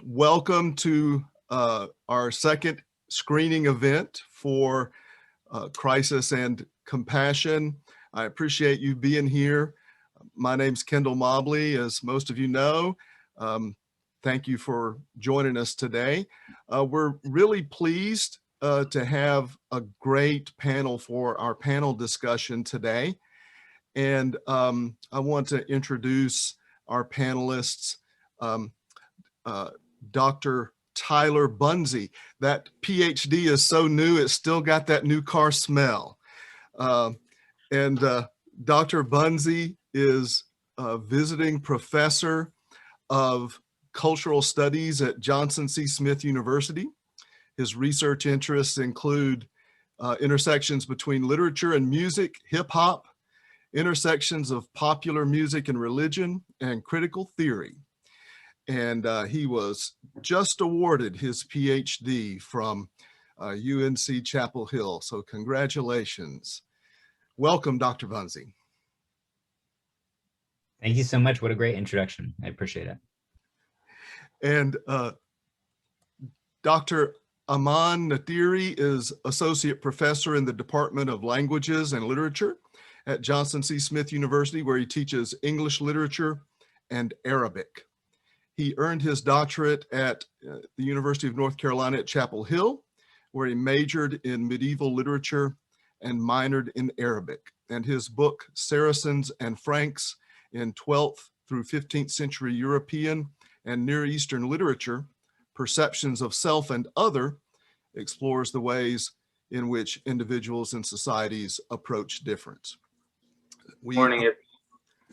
Welcome to our second screening event for Crisis and Compassion. I appreciate you being here. My name's Kendal Mobley, as most of you know. Thank you for joining us today. We're really pleased to have a great panel for our panel discussion today. And I want to introduce our panelists. Dr. Tyler Bunzey. That PhD is so new, it's still got that new car smell. And Dr. Bunzey is a visiting professor of cultural studies at Johnson C. Smith University. His research interests include intersections between literature and music, hip hop, intersections of popular music and religion, and critical theory. And he was just awarded his PhD from UNC Chapel Hill. So congratulations. Welcome, Dr. Bunzey. Thank you so much. What a great introduction. I appreciate it. And Dr. Aman Nadhiri is Associate Professor in the Department of Languages and Literature at Johnson C. Smith University, where he teaches English literature and Arabic. He earned his doctorate at the University of North Carolina at Chapel Hill, where he majored in medieval literature and minored in Arabic. And his book, Saracens and Franks in 12th through 15th century European and Near Eastern Literature, Perceptions of Self and Other, explores the ways in which individuals and societies approach difference. Morning.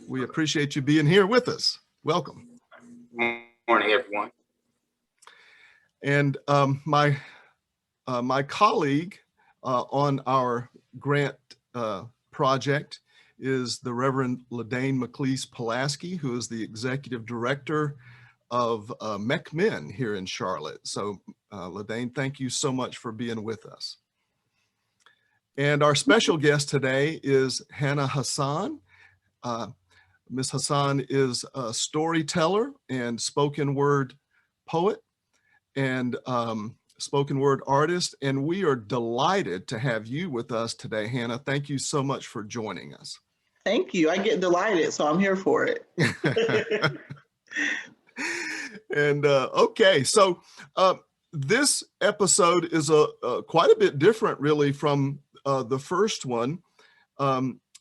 We appreciate you being here with us. Welcome. Morning, everyone. And my colleague on our grant project is the Reverend LeDayne McLeese Polaski, who is the Executive Director of MeckMIN here in Charlotte. So LeDayne, thank you so much for being with us. And our special guest today is Hannah Hasan. Ms. Hasan is a storyteller and spoken word poet and spoken word artist. And we are delighted to have you with us today, Hannah. Thank you so much for joining us. Thank you. I get delighted, so I'm here for it. And okay, so this episode is quite a bit different really from the first one.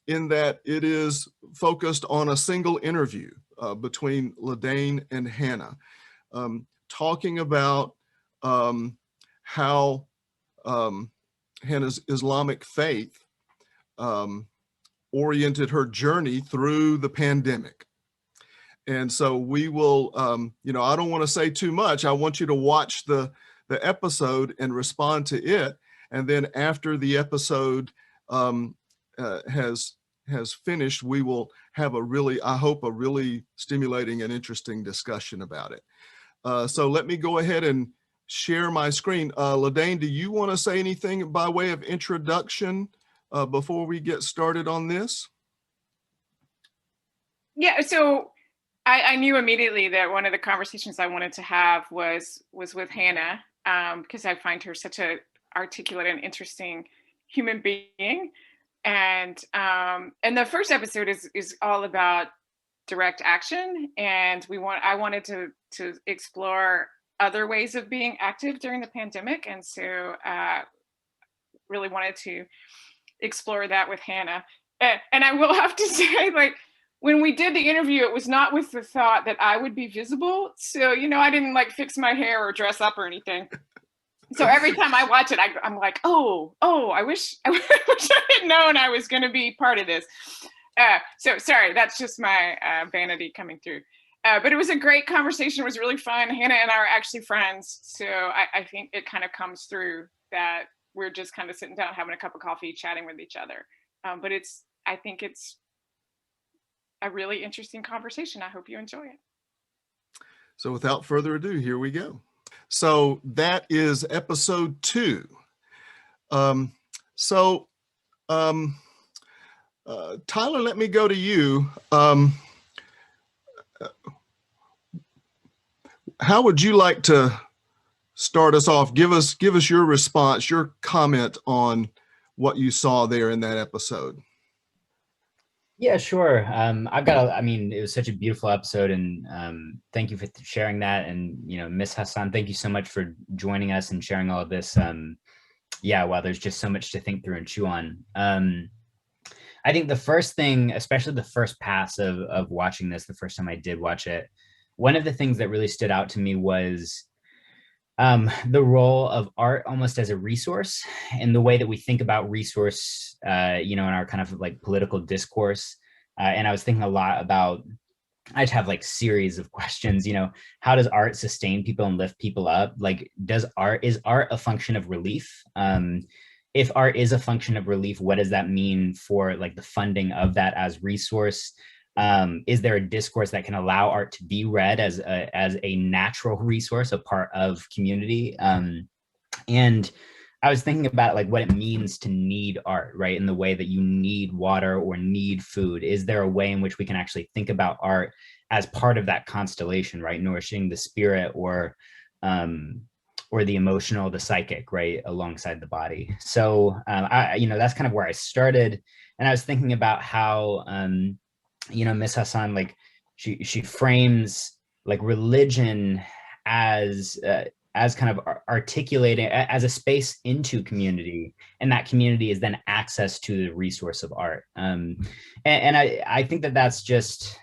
In that it is focused on a single interview between LeDayne and Hannah, talking about how Hannah's Islamic faith oriented her journey through the pandemic. And so we will, I don't want to say too much. I want you to watch the episode and respond to it. And then after the episode has finished, we will have I hope, a really stimulating and interesting discussion about it. So let me go ahead and share my screen. LeDayne, do you want to say anything by way of introduction before we get started on this? Yeah, so I knew immediately that one of the conversations I wanted to have was with Hannah, because I find her such an articulate and interesting human being. And the first episode is all about direct action, and I wanted to explore other ways of being active during the pandemic, and so really wanted to explore that with Hannah. And I will have to say, like, when we did the interview, it was not with the thought that I would be visible. So, I didn't like fix my hair or dress up or anything. So every time I watch it, I'm like, oh, I wish I had known I was going to be part of this. So sorry, that's just my vanity coming through. But it was a great conversation. It was really fun. Hannah and I are actually friends. So I think it kind of comes through that we're just kind of sitting down, having a cup of coffee, chatting with each other. But I think it's a really interesting conversation. I hope you enjoy it. So without further ado, here we go. So that is episode 2. Tyler, let me go to you. how would you like to start us off? Give us your response, your comment on what you saw there in that episode. Yeah, sure. I mean, it was such a beautiful episode, and thank you for sharing that. And, Miss Hasan, thank you so much for joining us and sharing all of this. Yeah, wow, there's just so much to think through and chew on. I think the first thing, especially the first pass of watching this, the first time I did watch it, one of the things that really stood out to me was the role of art almost as a resource, and the way that we think about resource, in our kind of like political discourse. And I was thinking a lot about, I just have like series of questions, how does art sustain people and lift people up? Like, is art a function of relief? If art is a function of relief, what does that mean for like the funding of that as resource? Is there a discourse that can allow art to be read as a natural resource, a part of community? And I was thinking about like what it means to need art, right? In the way that you need water or need food. Is there a way in which we can actually think about art as part of that constellation, right? Nourishing the spirit or the emotional, the psychic, right? Alongside the body. So, that's kind of where I started. And I was thinking about how, Miss Hasan, like she frames like religion as kind of articulating as a space into community, and that community is then access to the resource of art. And I think that's just,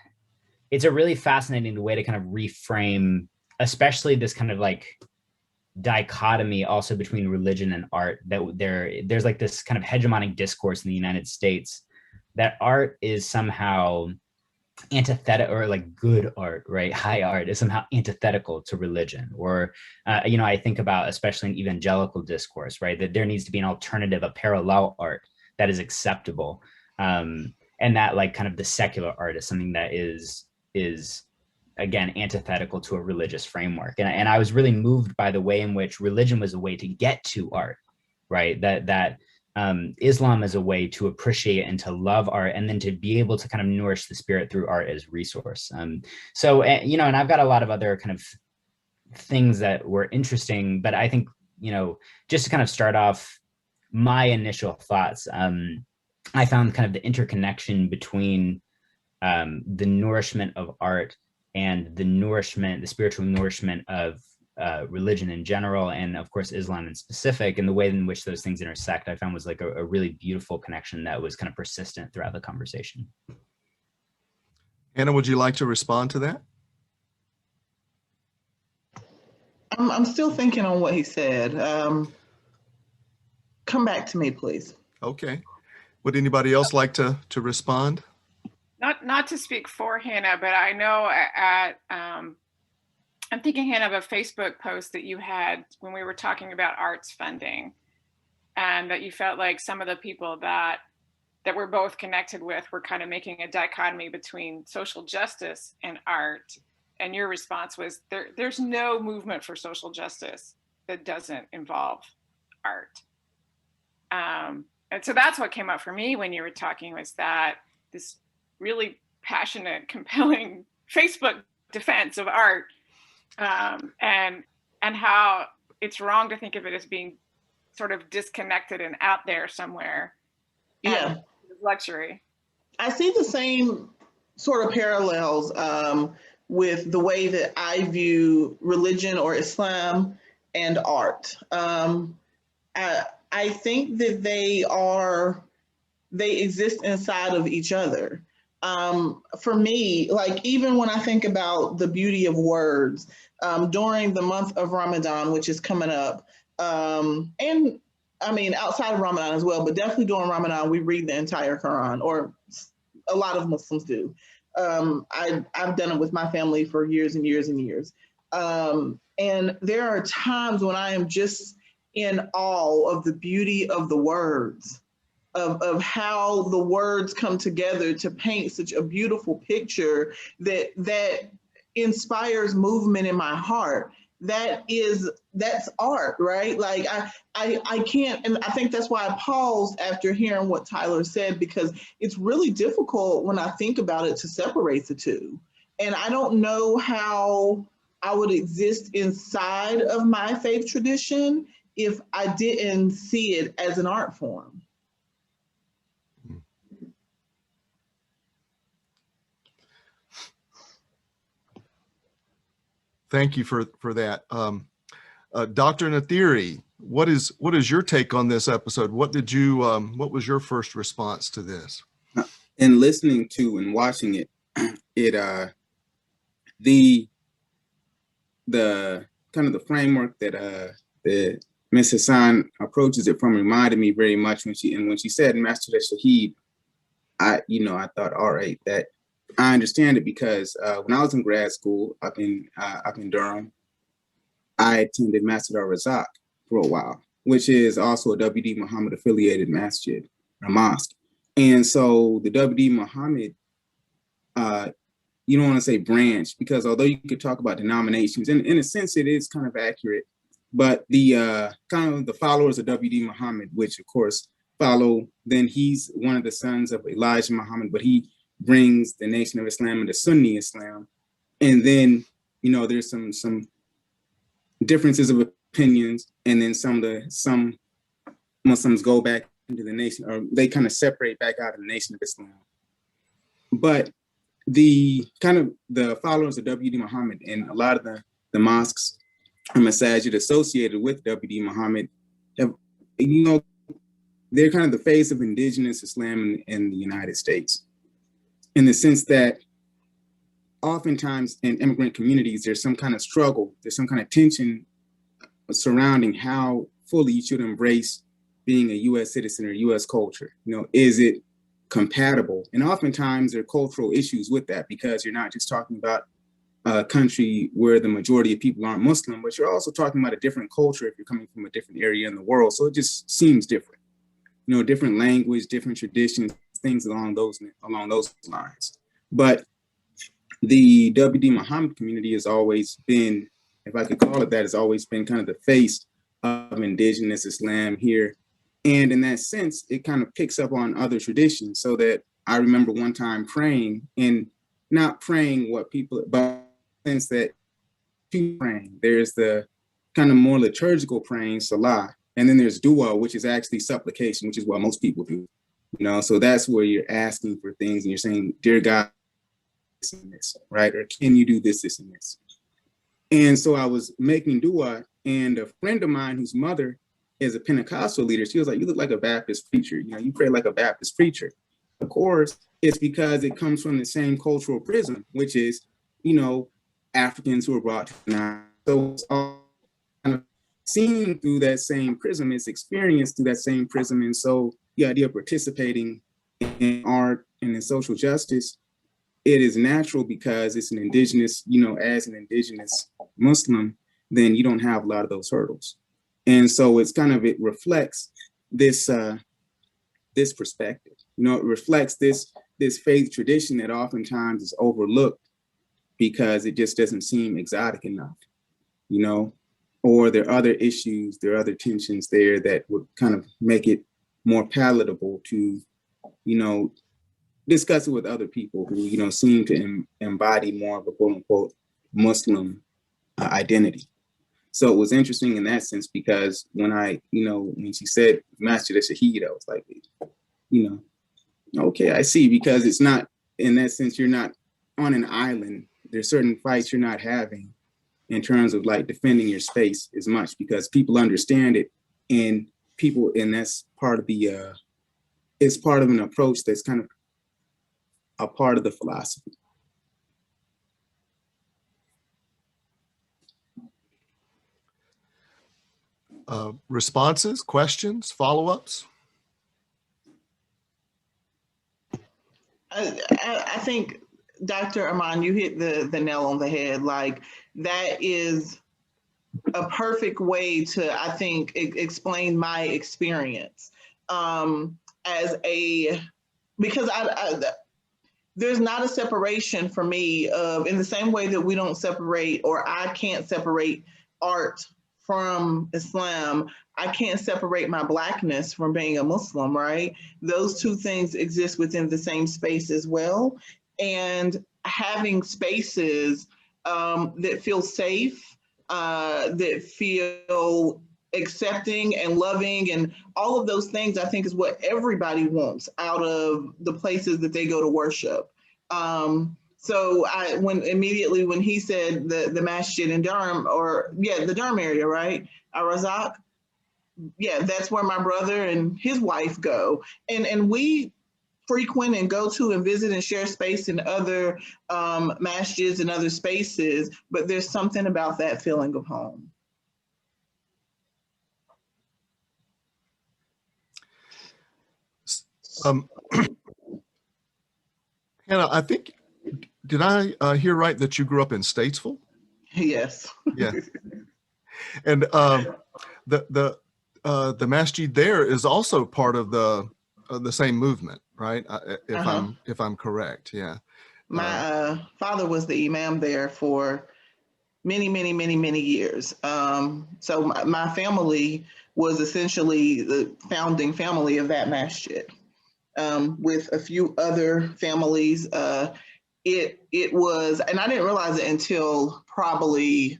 it's a really fascinating way to kind of reframe, especially this kind of like dichotomy also between religion and art, that there's like this kind of hegemonic discourse in the United States that art is somehow antithetical, or like good art, right? High art is somehow antithetical to religion. Or, I think about, especially in evangelical discourse, right? That there needs to be an alternative, a parallel art that is acceptable. And that like kind of the secular art is something that is again, antithetical to a religious framework. And I was really moved by the way in which religion was a way to get to art, right? That Islam is a way to appreciate and to love art, and then to be able to kind of nourish the spirit through art as resource. So, and I've got a lot of other kind of things that were interesting, but I think, just to kind of start off my initial thoughts, I found kind of the interconnection between the nourishment of art and the spiritual nourishment of religion in general, and of course Islam in specific, and the way in which those things intersect, I found was like a really beautiful connection that was kind of persistent throughout the conversation. Anna, would you like to respond to that? I'm still thinking on what he said. Come back to me, please. Okay. Would anybody else like to respond? Not to speak for Hannah, but I know I'm thinking, Hannah, of a Facebook post that you had when we were talking about arts funding, and that you felt like some of the people that we're both connected with were kind of making a dichotomy between social justice and art. And your response was, there's no movement for social justice that doesn't involve art. And so that's what came up for me when you were talking, was that this really passionate, compelling Facebook defense of art, and how it's wrong to think of it as being sort of disconnected and out there somewhere. Yeah, luxury. I see the same sort of parallels with the way that I view religion or Islam and art. I think that they exist inside of each other. For me, like even when I think about the beauty of words, during the month of Ramadan, which is coming up, and I mean, outside of Ramadan as well, but definitely during Ramadan, we read the entire Quran, or a lot of Muslims do. I've done it with my family for years and years and years. And there are times when I am just in awe of the beauty of the words, of how the words come together to paint such a beautiful picture that inspires movement in my heart. That's art, right? Like I can't, and I think that's why I paused after hearing what Tyler said, because it's really difficult when I think about it to separate the two. And I don't know how I would exist inside of my faith tradition if I didn't see it as an art form. Thank you for that. Dr. Nadhiri, what is your take on this episode? What was your first response to this? In listening to and watching it, the kind of the framework that Ms. Hasan approaches it from reminded me very much when she said Master Shaheed, I thought, all right, that I understand it, because when I was in grad school up in Durham, I attended Masjid al-Razak for a while, which is also a W.D. Muhammad affiliated masjid, or mosque. And so the W.D. Muhammad, you don't want to say branch, because although you could talk about denominations, and in a sense it is kind of accurate, but the kind of the followers of W.D. Muhammad, which of course follow, then he's one of the sons of Elijah Muhammad, but he brings the Nation of Islam into Sunni Islam. And then, there's some differences of opinions, and then some Muslims go back into the nation, or they kind of separate back out of the Nation of Islam. But the followers of W.D. Muhammad and a lot of the mosques or masajid associated with W.D. Muhammad have, they're kind of the face of indigenous Islam in the United States, in the sense that oftentimes in immigrant communities, there's some kind of struggle, there's some kind of tension surrounding how fully you should embrace being a U.S. citizen or U.S. culture. Is it compatible? And oftentimes there are cultural issues with that, because you're not just talking about a country where the majority of people aren't Muslim, but you're also talking about a different culture if you're coming from a different area in the world. So it just seems different. Different language, different traditions, things along those lines. But the W.D. Muhammad community has always been, if I could call it that, has always been kind of the face of indigenous Islam here. And in that sense, it kind of picks up on other traditions, so that I remember one time praying, and not praying what people, but in the sense that praying, there's the kind of more liturgical praying, salah, and then there's dua, which is actually supplication, which is what most people do. So that's where you're asking for things and you're saying, dear God, this and this, right? Or can you do this, this, and this? And so I was making dua, and a friend of mine whose mother is a Pentecostal leader, she was like, you look like a Baptist preacher. You pray like a Baptist preacher. Of course, it's because it comes from the same cultural prism, which is, Africans who are brought to the United States. So it's all kind of seen through that same prism, it's experienced through that same prism. And so the idea of participating in art and in social justice, it is natural because it's an indigenous, as an indigenous Muslim, then you don't have a lot of those hurdles. And so it reflects this this perspective. It reflects this faith tradition that oftentimes is overlooked because it just doesn't seem exotic enough, or there are other issues, there are other tensions there that would kind of make it more palatable to, discuss it with other people who, seem to embody more of a quote unquote Muslim identity. So it was interesting in that sense, because when when she said Master Shaheed, I was like, okay, I see, because it's not, in that sense, you're not on an island. There's certain fights you're not having in terms of like defending your space as much, because people understand it, and that's part of it's part of an approach that's kind of a part of the philosophy. Responses, questions, follow-ups? I think, Dr. Aman, you hit the nail on the head. Like, that is a perfect way to, I think, explain my experience because there's not a separation for me of, in the same way that we don't separate, or I can't separate art from Islam, I can't separate my Blackness from being a Muslim, right? Those two things exist within the same space as well. And having spaces that feel safe, that feel accepting and loving, and all of those things, I think, is what everybody wants out of the places that they go to worship. So when he said the masjid in Durham, the Durham area, right? Razak, yeah, that's where my brother and his wife go. And we frequent and go to and visit and share space in other masjids and other spaces, but there's something about that feeling of home. Hannah, I think, did I hear right that you grew up in Statesville? Yes. Yeah. And the masjid there is also part of the same movement, right? If I'm correct, yeah. My father was the imam there for many, many, many, many years. So my family was essentially the founding family of that masjid, with a few other families. It was, and I didn't realize it until probably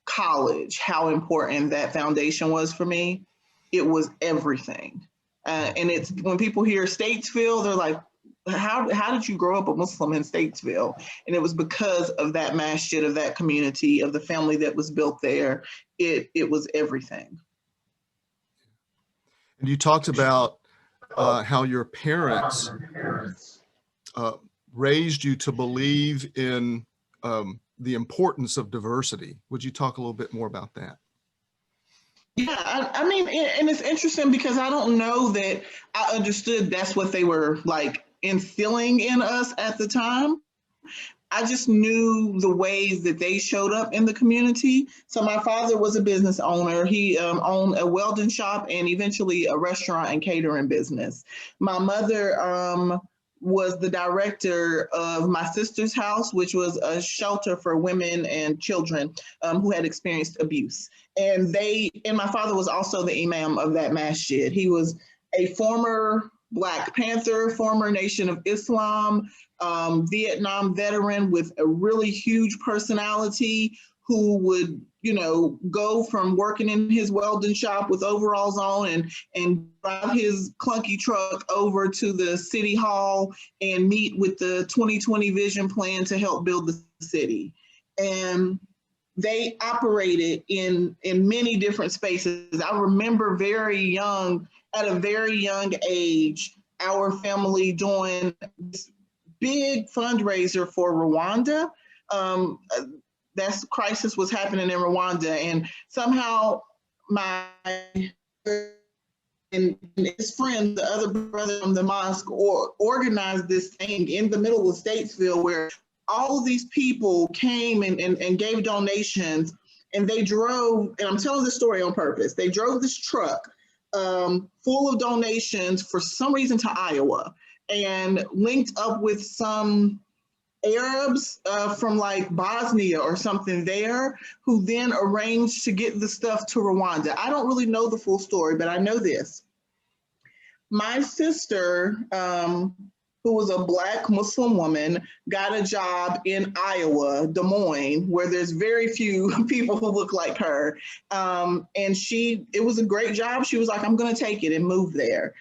college, how important that foundation was for me. It was everything. And it's, when people hear Statesville, they're like, how did you grow up a Muslim in Statesville? And it was because of that masjid, of that community, of the family that was built there. It was everything. And you talked about how your parents raised you to believe in the importance of diversity. Would you talk a little bit more about that? Yeah, I mean, and it's interesting because I don't know that I understood that's what they were like instilling in us at the time. I just knew the ways that they showed up in the community. So my father was a business owner. He owned a welding shop and eventually a restaurant and catering business. My mother was the director of my sister's house, which was a shelter for women and children who had experienced abuse. And my father was also the imam of that masjid. He was a former Black Panther, former Nation of Islam, Vietnam veteran with a really huge personality, who would, go from working in his welding shop with overalls on and drive his clunky truck over to the city hall and meet with the 2020 vision plan to help build the city. And they operated in many different spaces. I remember at a very young age, our family doing this big fundraiser for Rwanda. That crisis was happening in Rwanda, and somehow my and his friend, the other brother from the mosque, organized this thing in the middle of Statesville where all of these people came and gave donations, and they drove, and I'm telling this story on purpose, they drove this truck full of donations for some reason to Iowa and linked up with some Arabs from like Bosnia or something there, who then arranged to get the stuff to Rwanda. I don't really know the full story, but I know this. My sister, who was a Black Muslim woman, got a job in Iowa, Des Moines, where there's very few people who look like her. And it was a great job. She was like, I'm gonna take it and move there.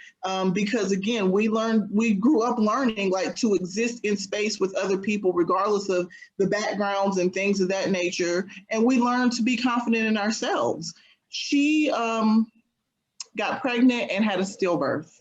Because again, we grew up learning like to exist in space with other people, regardless of the backgrounds and things of that nature. And we learned to be confident in ourselves. She got pregnant and had a stillbirth.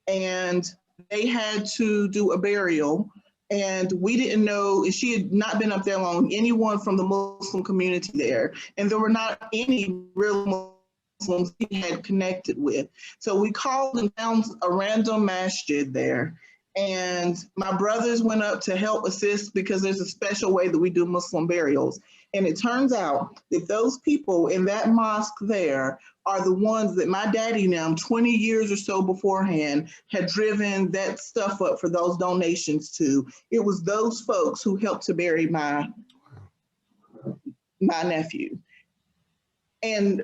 And they had to do a burial, and we didn't know, she had not been up there long, anyone from the Muslim community there, and there were not any real Muslims we had connected with. So we called and found a random masjid there, and my brothers went up to help assist because there's a special way that we do Muslim burials. And it turns out that those people in that mosque there are the ones that my daddy now, 20 years or so beforehand, had driven that stuff up for those donations to. It was those folks who helped to bury my nephew. And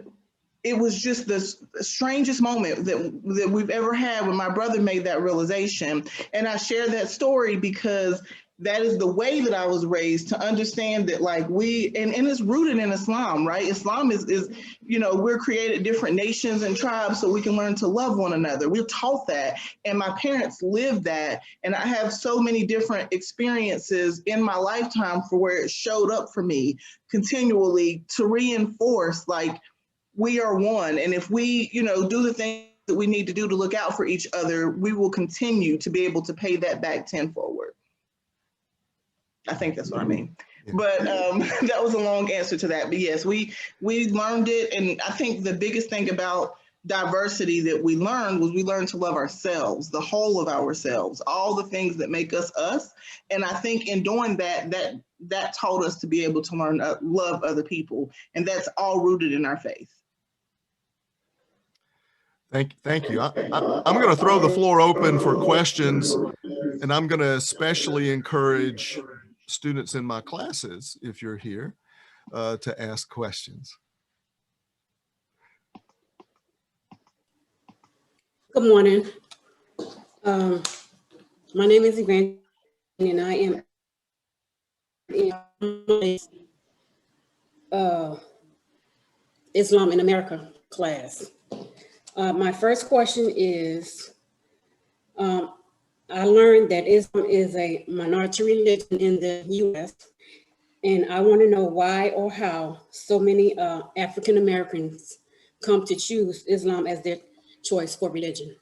it was just the strangest moment that we've ever had when my brother made that realization. And I share that story because that is the way that I was raised, to understand that like and it's rooted in Islam, right? Islam is, we're created different nations and tribes so we can learn to love one another. We're taught that, and my parents lived that. And I have so many different experiences in my lifetime for where it showed up for me continually to reinforce like we are one. And if we, do the things that we need to do to look out for each other, we will continue to be able to pay that back tenfold. I think that's what I mean. Yeah. But that was a long answer to that. But yes, we learned it. And I think the biggest thing about diversity that we learned was we learned to love ourselves, the whole of ourselves, all the things that make us us. And I think in doing that taught us to be able to learn to love other people. And that's all rooted in our faith. Thank you. I'm going to throw the floor open for questions, and I'm going to especially encourage students in my classes, if you're here, to ask questions. Good morning. My name is Evangeline, and I am in Islam in America class. My first question is, I learned that Islam is a minority religion in the U.S., and I want to know why or how so many African Americans come to choose Islam as their choice for religion.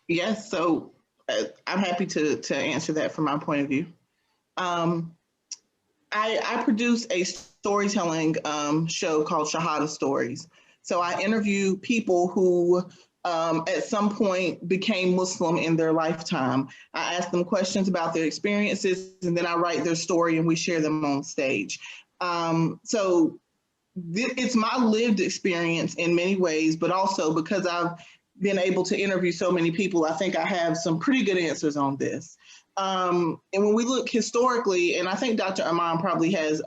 Yes, so I'm happy to answer that from my point of view. I produce a storytelling show called Shahada Stories. So I interview people who at some point became Muslim in their lifetime. I ask them questions about their experiences, and then I write their story and we share them on stage. So it's my lived experience in many ways, but also because I've been able to interview so many people, I think I have some pretty good answers on this. And when we look historically, and I think Dr. Aman probably has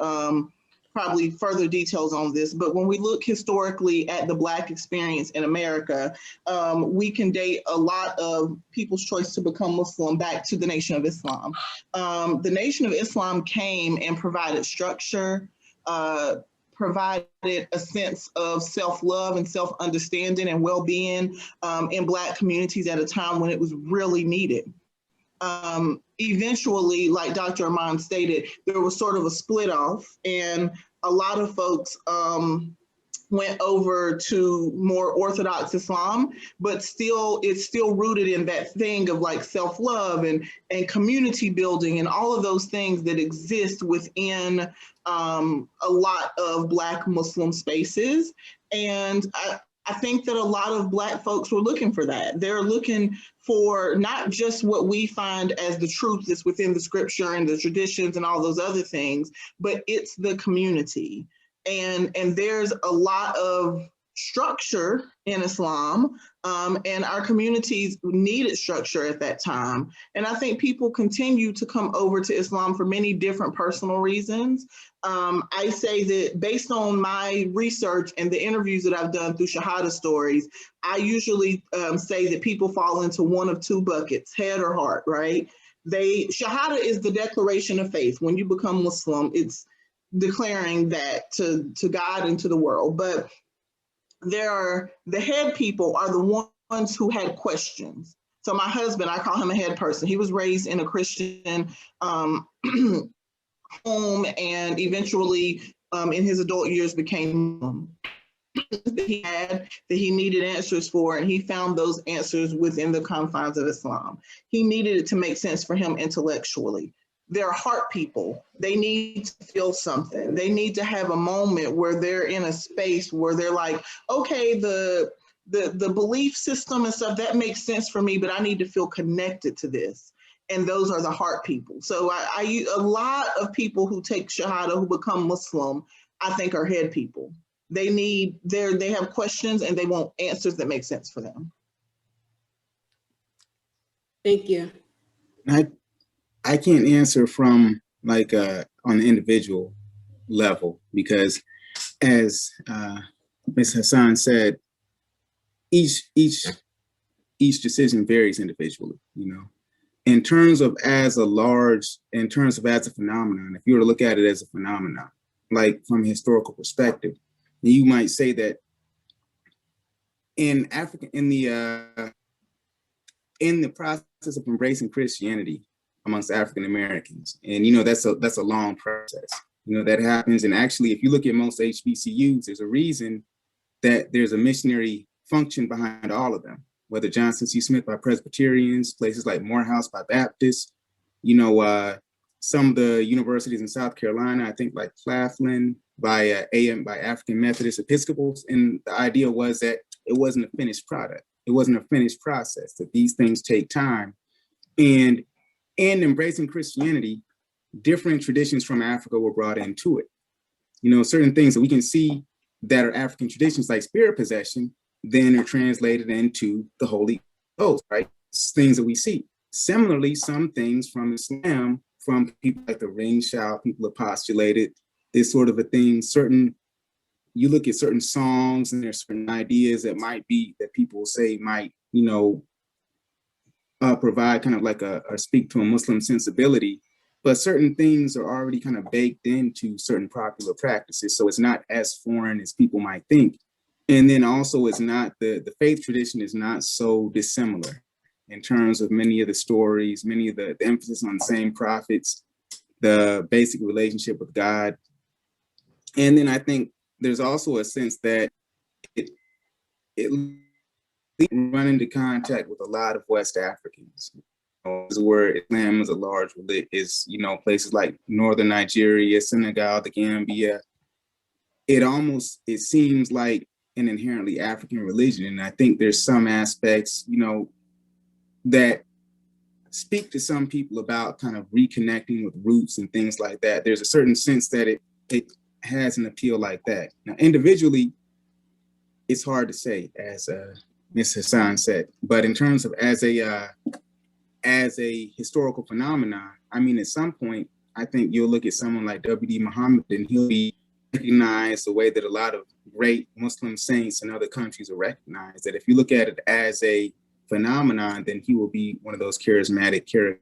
probably further details on this, but when we look historically at the Black experience in America, we can date a lot of people's choice to become Muslim back to the Nation of Islam. The Nation of Islam came and provided structure, provided a sense of self-love and self-understanding and well-being in Black communities at a time when it was really needed. Eventually, like Dr. Aman stated, there was sort of a split off, and a lot of folks went over to more Orthodox Islam, but it's still rooted in that thing of like self-love and community building and all of those things that exist within a lot of Black Muslim spaces. And I think that a lot of Black folks were looking for that. They're looking for not just what we find as the truth that's within the scripture and the traditions and all those other things, but it's the community. And there's a lot of structure in Islam, and our communities needed structure at that time. And I think people continue to come over to Islam for many different personal reasons. I say that based on my research and the interviews that I've done through Shahada Stories, I usually say that people fall into one of two buckets, head or heart, right? Shahada is the declaration of faith. When you become Muslim, it's declaring that to God and to the world. But the head people are the ones who had questions. So my husband, I call him a head person. He was raised in a Christian home, and eventually in his adult years became Muslim. That he needed answers for, and he found those answers within the confines of Islam. He needed it to make sense for him intellectually. They're heart people. They need to feel something. They need to have a moment where they're in a space where they're like, okay, the belief system and stuff, that makes sense for me, but I need to feel connected to this. And those are the heart people. So a lot of people who take Shahada, who become Muslim, I think are head people. They have questions and they want answers that make sense for them. Thank you. I can't answer from like on the individual level, because as Ms. Hasan said, each each decision varies individually, you know. In terms of as a phenomenon, if you were to look at it as a phenomenon, like from a historical perspective, you might say that in Africa, in the process of embracing Christianity amongst African Americans, and you know that's a long process. You know that happens, and actually, if you look at most HBCUs, there's a reason that there's a missionary function behind all of them. Whether Johnson C. Smith by Presbyterians, places like Morehouse by Baptists, you know, some of the universities in South Carolina, I think like Claflin by by African Methodist Episcopals, and the idea was that it wasn't a finished product. It wasn't a finished process, that these things take time. And in embracing Christianity, different traditions from Africa were brought into it. You know, certain things that we can see that are African traditions, like spirit possession, then are translated into the Holy Ghost, right? It's things that we see. Similarly, some things from Islam, from people like the ring shout, people have postulated this sort of a thing. You look at certain songs and there's certain ideas that might be, that people say might, you know, provide kind of like or speak to a Muslim sensibility, but certain things are already kind of baked into certain popular practices. So it's not as foreign as people might think. And then also it's not, the faith tradition is not so dissimilar in terms of many of the stories, many of the emphasis on the same prophets, the basic relationship with God. And then I think there's also a sense that it run into contact with a lot of West Africans. Where Islam is a large religion, is, you know, places like northern Nigeria, Senegal, the Gambia. It seems like an inherently African religion. And I think there's some aspects, you know, that speak to some people about kind of reconnecting with roots and things like that. There's a certain sense that it has an appeal like that. Now, individually, it's hard to say, as Ms. Hasan said, but in terms of as a historical phenomenon, I mean, at some point, I think you'll look at someone like W.D. Muhammad and he'll be recognized the way that a lot of great Muslim saints in other countries are recognized. That if you look at it as a phenomenon, then he will be one of those charismatic characters.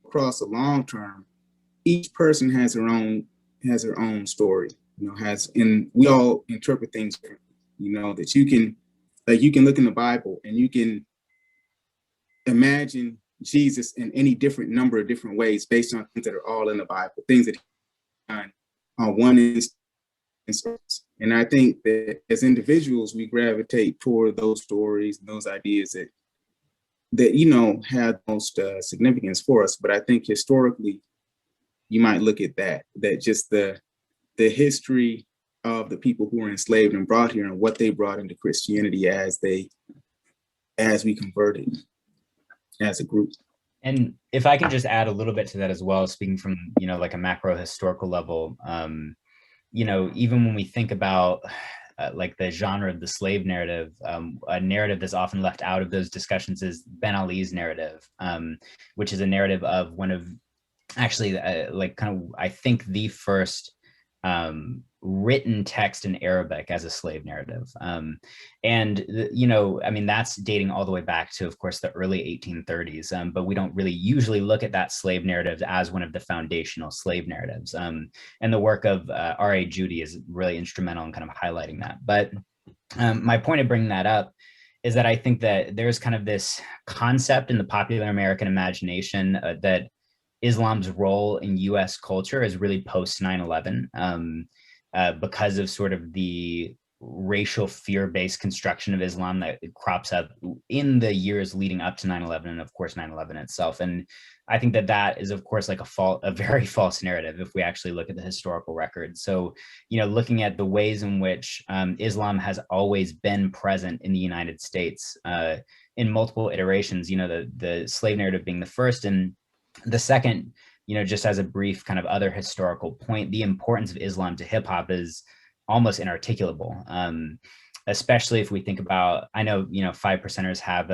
Across the long term, each person has their own story, you know, we all interpret things differently, you know, that you can look in the Bible and you can imagine Jesus in any different number of different ways based on things that are all in the Bible, things that he's done on one instance. And I think that as individuals, we gravitate toward those stories and those ideas that you know, have most significance for us. But I think historically, you might look at that just the history of the people who were enslaved and brought here and what they brought into Christianity as we converted as a group. And if I can just add a little bit to that as well, speaking from, you know, like a macro historical level, you know, even when we think about like the genre of the slave narrative, a narrative that's often left out of those discussions is Ben Ali's narrative, which is a narrative of one of actually like kind of, I think, the first written text in Arabic as a slave narrative. You know, I mean, that's dating all the way back to, of course, the early 1830s, but we don't really usually look at that slave narrative as one of the foundational slave narratives. And the work of R.A. Judy is really instrumental in kind of highlighting that. But my point of bringing that up is that I think that there's kind of this concept in the popular American imagination that Islam's role in US culture is really post 9/11, because of sort of the racial fear-based construction of Islam that crops up in the years leading up to 9/11 and of course 9/11 itself. And I think that is of course like a very false narrative if we actually look at the historical record. So, you know, looking at the ways in which Islam has always been present in the United States in multiple iterations, you know, the slave narrative being the first, and the second, you know, just as a brief kind of other historical point, the importance of Islam to hip hop is almost inarticulable, especially if we think about, I know, you know, 5%ers have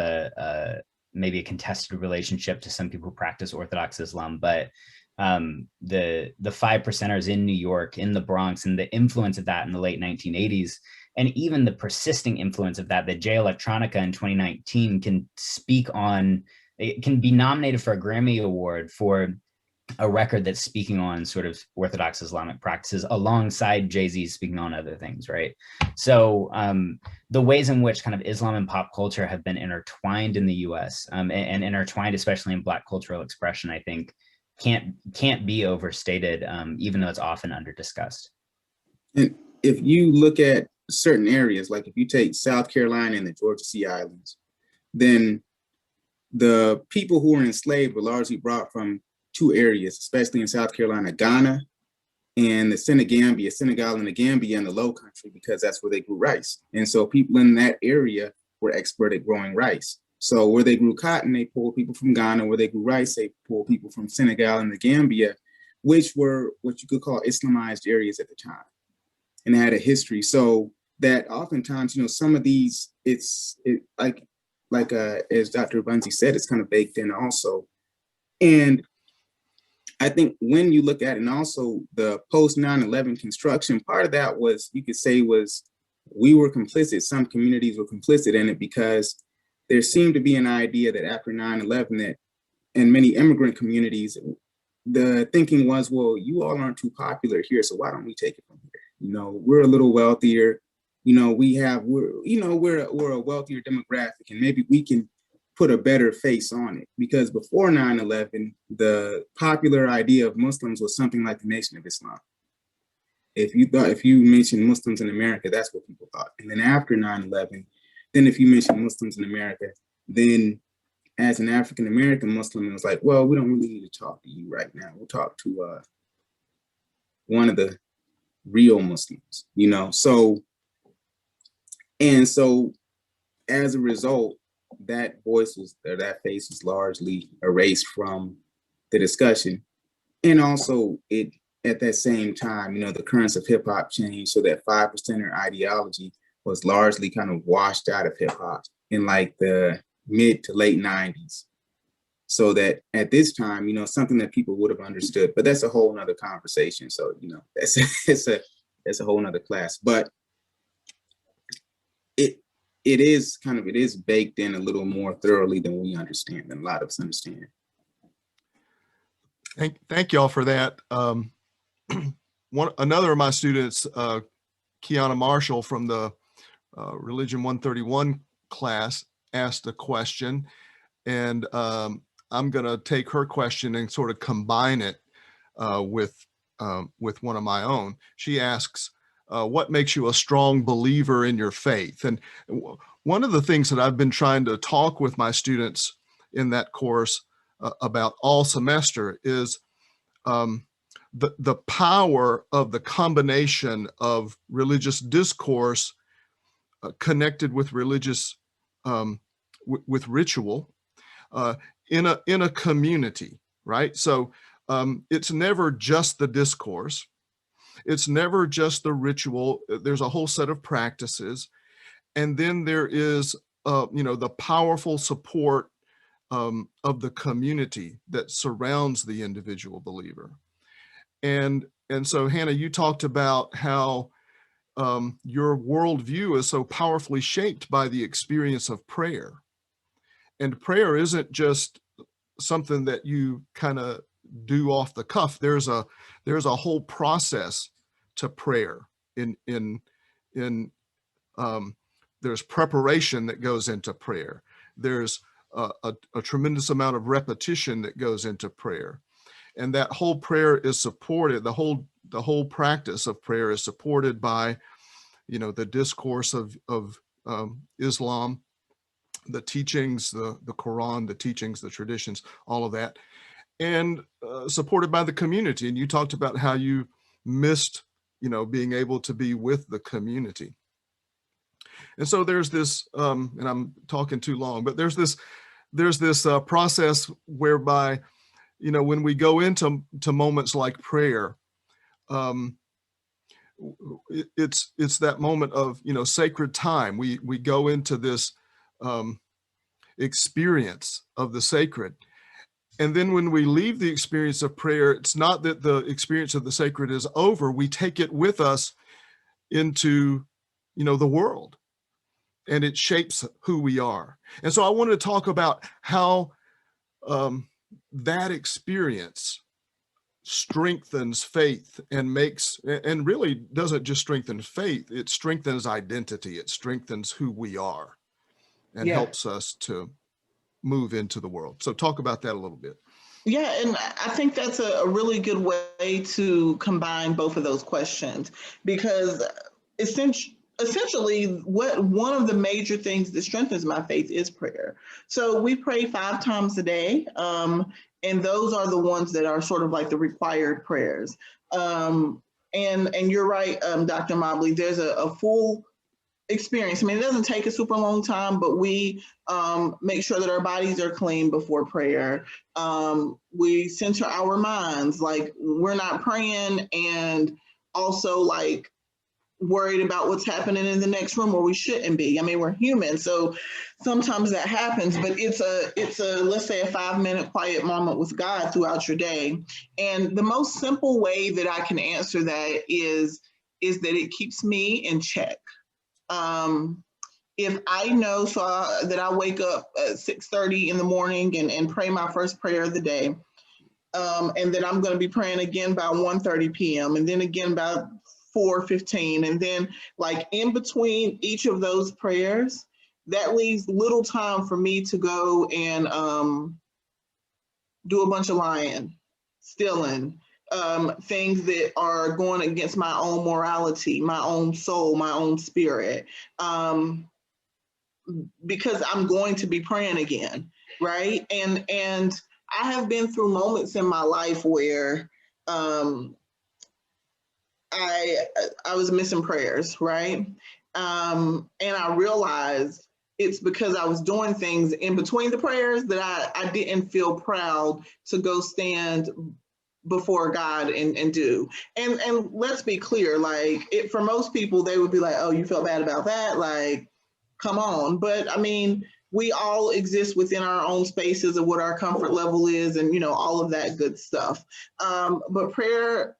maybe a contested relationship to some people who practice Orthodox Islam, but the 5%ers in New York, in the Bronx, and the influence of that in the late 1980s, and even the persisting influence of that, the J Electronica in 2019 can speak on, it can be nominated for a Grammy Award for a record that's speaking on sort of Orthodox Islamic practices alongside Jay-Z speaking on other things, right? So the ways in which kind of Islam and pop culture have been intertwined in the US and intertwined, especially in Black cultural expression, I think can't be overstated, even though it's often under discussed. And if you look at certain areas, like if you take South Carolina and the Georgia Sea Islands, then the people who were enslaved were largely brought from two areas, especially in South Carolina, Ghana and the Senegal and the Gambia in the Low Country, because that's where they grew rice. And so people in that area were expert at growing rice. So where they grew cotton, they pulled people from Ghana. Where they grew rice, they pulled people from Senegal and the Gambia, which were what you could call Islamized areas at the time, and had a history. So that oftentimes, you know, some of these, as Dr. Bunzey said, it's kind of baked in also. And I think when you look at it, and also the post 9/11 construction, part of that was, you could say, was we were complicit. Some communities were complicit in it, because there seemed to be an idea that after 9/11, that in many immigrant communities, the thinking was, well, you all aren't too popular here, so why don't we take it from here? You know, we're a little wealthier. You know, we're a wealthier demographic, and maybe we can put a better face on it. Because before 9/11, the popular idea of Muslims was something like the Nation of Islam. If you mentioned Muslims in America, that's what people thought. And then after 9/11, then if you mention Muslims in America, then as an African-American Muslim, it was like, well, we don't really need to talk to you right now. We'll talk to one of the real Muslims, you know? So as a result, that face was largely erased from the discussion. And also at that same time, you know, the currents of hip hop changed, so that 5%er ideology was largely kind of washed out of hip hop in like the mid to late 90s. So that at this time, you know, something that people would have understood, but that's a whole nother conversation. So, you know, that's a whole nother class, but it is baked in a little more thoroughly than we understand, than a lot of us understand. Thank y'all for that. Another of my students, Kiana Marshall from the Religion 131 class, asked a question, and I'm going to take her question and sort of combine it with one of my own. She asks, what makes you a strong believer in your faith? And one of the things that I've been trying to talk with my students in that course about all semester is the power of the combination of religious discourse connected with religious with ritual in a community, right? So it's never just the discourse. It's never just the ritual. There's a whole set of practices. And then there is, the powerful support of the community that surrounds the individual believer. And so, Hannah, you talked about how your worldview is so powerfully shaped by the experience of prayer. And prayer isn't just something that you kind of do off the cuff. There's a whole process to prayer. There's preparation that goes into prayer. There's a tremendous amount of repetition that goes into prayer, and that whole prayer is supported. The whole practice of prayer is supported by, the discourse of Islam, the teachings, the Quran, the teachings, the traditions, all of that, and supported by the community. And you talked about how you missed, being able to be with the community. And so there's this, and I'm talking too long, but there's this process whereby, when we go into moments like prayer, it's that moment of, sacred time. We go into this experience of the sacred. And then when we leave the experience of prayer, it's not that the experience of the sacred is over. We take it with us into the world, and it shapes who we are. And so I wanted to talk about how that experience strengthens faith and really doesn't just strengthen faith, it strengthens identity, it strengthens who we are, and helps us to move into the world. So talk about that a little bit. Yeah, and I think that's a really good way to combine both of those questions, because essentially one of the major things that strengthens my faith is prayer. So we pray 5 times a day, and those are the ones that are sort of like the required prayers. And you're right, Dr. Mobley, there's a full experience. I mean, it doesn't take a super long time, but we make sure that our bodies are clean before prayer. We center our minds, like we're not praying and also like worried about what's happening in the next room where we shouldn't be. I mean, we're human, so sometimes that happens, but it's a let's say a 5-minute quiet moment with God throughout your day. And the most simple way that I can answer that is that it keeps me in check. If I know that I wake up at 6:30 in the morning and pray my first prayer of the day, and then I'm going to be praying again by 1:30 p.m. and then again by 4:15, and then like in between each of those prayers, that leaves little time for me to go and do a bunch of lying, stealing, things that are going against my own morality, my own soul, my own spirit, because I'm going to be praying again, right? And I have been through moments in my life where I was missing prayers, right? And I realized it's because I was doing things in between the prayers that I didn't feel proud to go stand before God and do. And let's be clear, like for most people, they would be like, oh, you felt bad about that? Like, come on. But I mean, we all exist within our own spaces of what our comfort level is and, all of that good stuff. But prayer,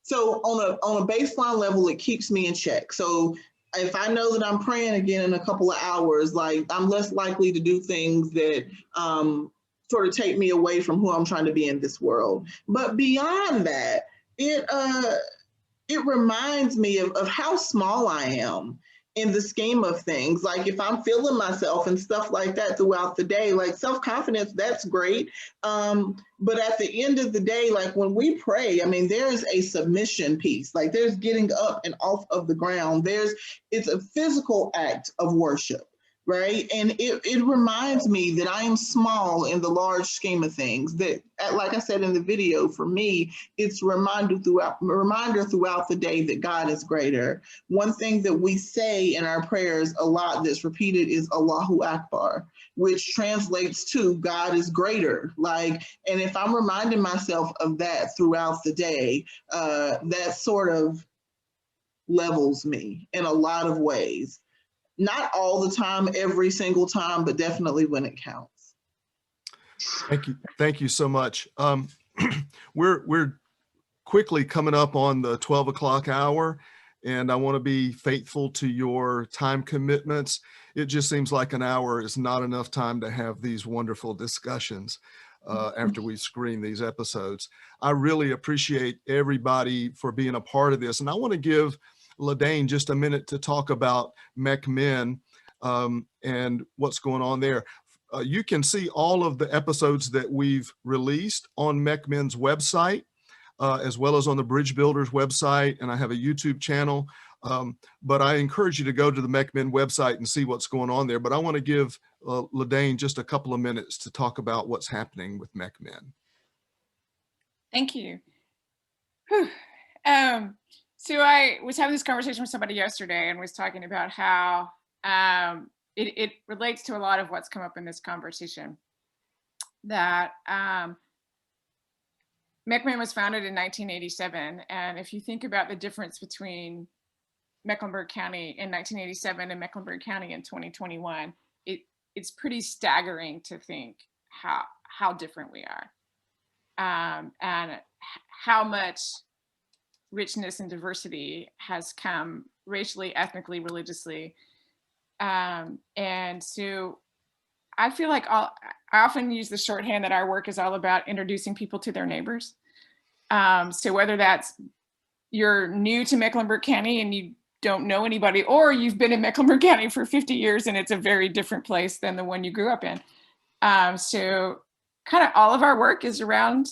so on a baseline level, it keeps me in check. So if I know that I'm praying again in a couple of hours, like I'm less likely to do things that sort of take me away from who I'm trying to be in this world. But beyond that, it reminds me of how small I am in the scheme of things. Like if I'm feeling myself and stuff like that throughout the day, like self-confidence, that's great. But at the end of the day, like when we pray, I mean, there's a submission piece, like there's getting up and off of the ground. It's a physical act of worship. Right. And it reminds me that I am small in the large scheme of things, that, like I said in the video, for me, it's a reminder throughout the day that God is greater. One thing that we say in our prayers a lot that's repeated is Allahu Akbar, which translates to God is greater. Like, and if I'm reminding myself of that throughout the day, that sort of levels me in a lot of ways. Not all the time, every single time, but definitely when it counts. Thank you so much. We're quickly coming up on the 12 o'clock hour, and I want to be faithful to your time commitments. It just seems like an hour is not enough time to have these wonderful discussions after we screen these episodes. I really appreciate everybody for being a part of this, and I want to give LeDayne just a minute to talk about MeckMIN and what's going on there. You can see all of the episodes that we've released on MeckMIN's website, as well as on the Bridge Builders website, and I have a YouTube channel. But I encourage you to go to the MeckMIN website and see what's going on there. But I want to give LeDayne just a couple of minutes to talk about what's happening with MeckMIN. Thank you. So I was having this conversation with somebody yesterday and was talking about how it relates to a lot of what's come up in this conversation. That MeckMIN was founded in 1987, and if you think about the difference between Mecklenburg County in 1987 and Mecklenburg County in 2021, it's pretty staggering to think how different we are, and how much richness and diversity has come racially, ethnically, religiously. And so I feel like I often use the shorthand that our work is all about introducing people to their neighbors. So whether that's you're new to Mecklenburg County and you don't know anybody, or you've been in Mecklenburg County for 50 years and it's a very different place than the one you grew up in. So kind of all of our work is around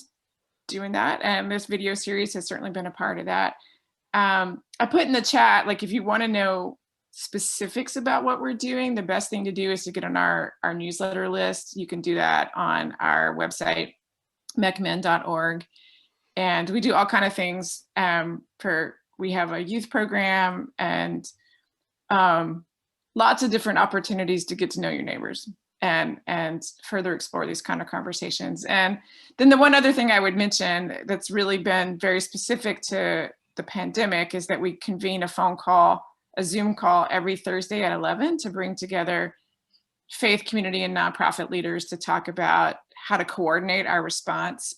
doing that. And this video series has certainly been a part of that. I put in the chat, like if you want to know specifics about what we're doing, the best thing to do is to get on our newsletter list. You can do that on our website, MeckMIN.org. And we do all kind of things. We have a youth program and lots of different opportunities to get to know your neighbors and further explore these kind of conversations. And then the one other thing I would mention that's really been very specific to the pandemic is that we convene a Zoom call every Thursday at 11 to bring together faith, community, and nonprofit leaders to talk about how to coordinate our response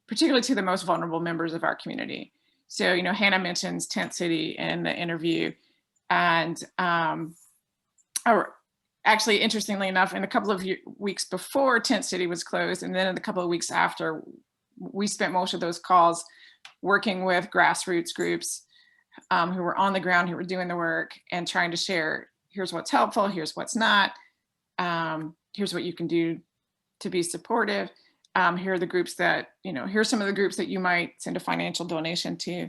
particularly to the most vulnerable members of our community. So, Hannah mentions Tent City in the interview, and actually, interestingly enough, in a couple of weeks before Tent City was closed, and then in a couple of weeks after, we spent most of those calls working with grassroots groups who were on the ground, who were doing the work and trying to share, here's what's helpful, here's what's not, here's what you can do to be supportive. Here are the groups that, here's some of the groups that you might send a financial donation to.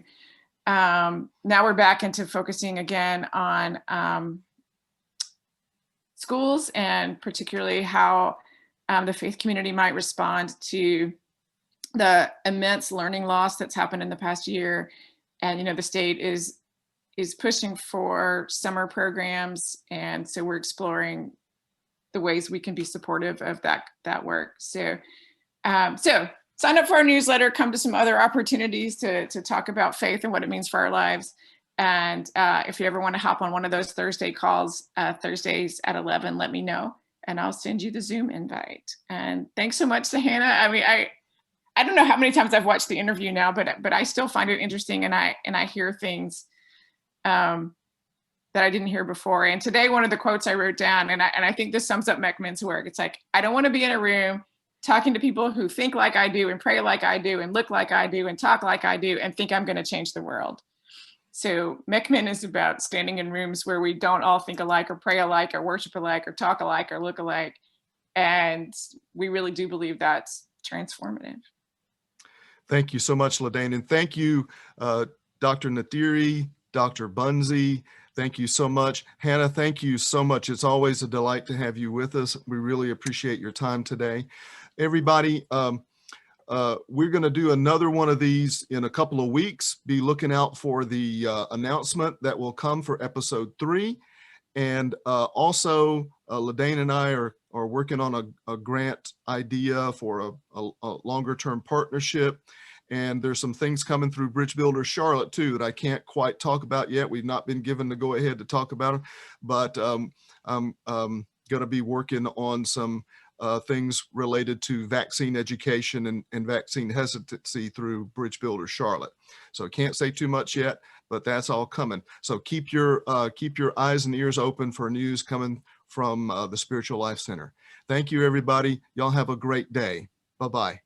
Now we're back into focusing again on schools, and particularly how the faith community might respond to the immense learning loss that's happened in the past year. And, the state is pushing for summer programs. And so we're exploring the ways we can be supportive of that work. So sign up for our newsletter, come to some other opportunities to talk about faith and what it means for our lives. And if you ever want to hop on one of those Thursday calls, Thursdays at 11, let me know and I'll send you the Zoom invite. And thanks so much to Hannah. I mean, I don't know how many times I've watched the interview now, but I still find it interesting, and I hear things that I didn't hear before. And today, one of the quotes I wrote down, and I think this sums up MeckMIN's work. It's like, I don't want to be in a room talking to people who think like I do and pray like I do and look like I do and talk like I do and think I'm going to change the world. So MeckMIN is about standing in rooms where we don't all think alike or pray alike or worship alike or talk alike or look alike. And we really do believe that's transformative. Thank you so much, LeDayne. And thank you, Dr. Nadhiri, Dr. Bunzey. Thank you so much. Hannah, thank you so much. It's always a delight to have you with us. We really appreciate your time today. Everybody, we're going to do another one of these in a couple of weeks. Be looking out for the announcement that will come for episode 3. And also, LeDayne and I are working on a grant idea for a longer term partnership. And there's some things coming through Bridge Builder Charlotte too that I can't quite talk about yet. We've not been given the go ahead to talk about them, but I'm going to be working on some things related to vaccine education and vaccine hesitancy through Bridge Builder Charlotte. So I can't say too much yet, but that's all coming. So keep your eyes and ears open for news coming from the Spiritual Life Center. Thank you, everybody. Y'all have a great day. Bye-bye.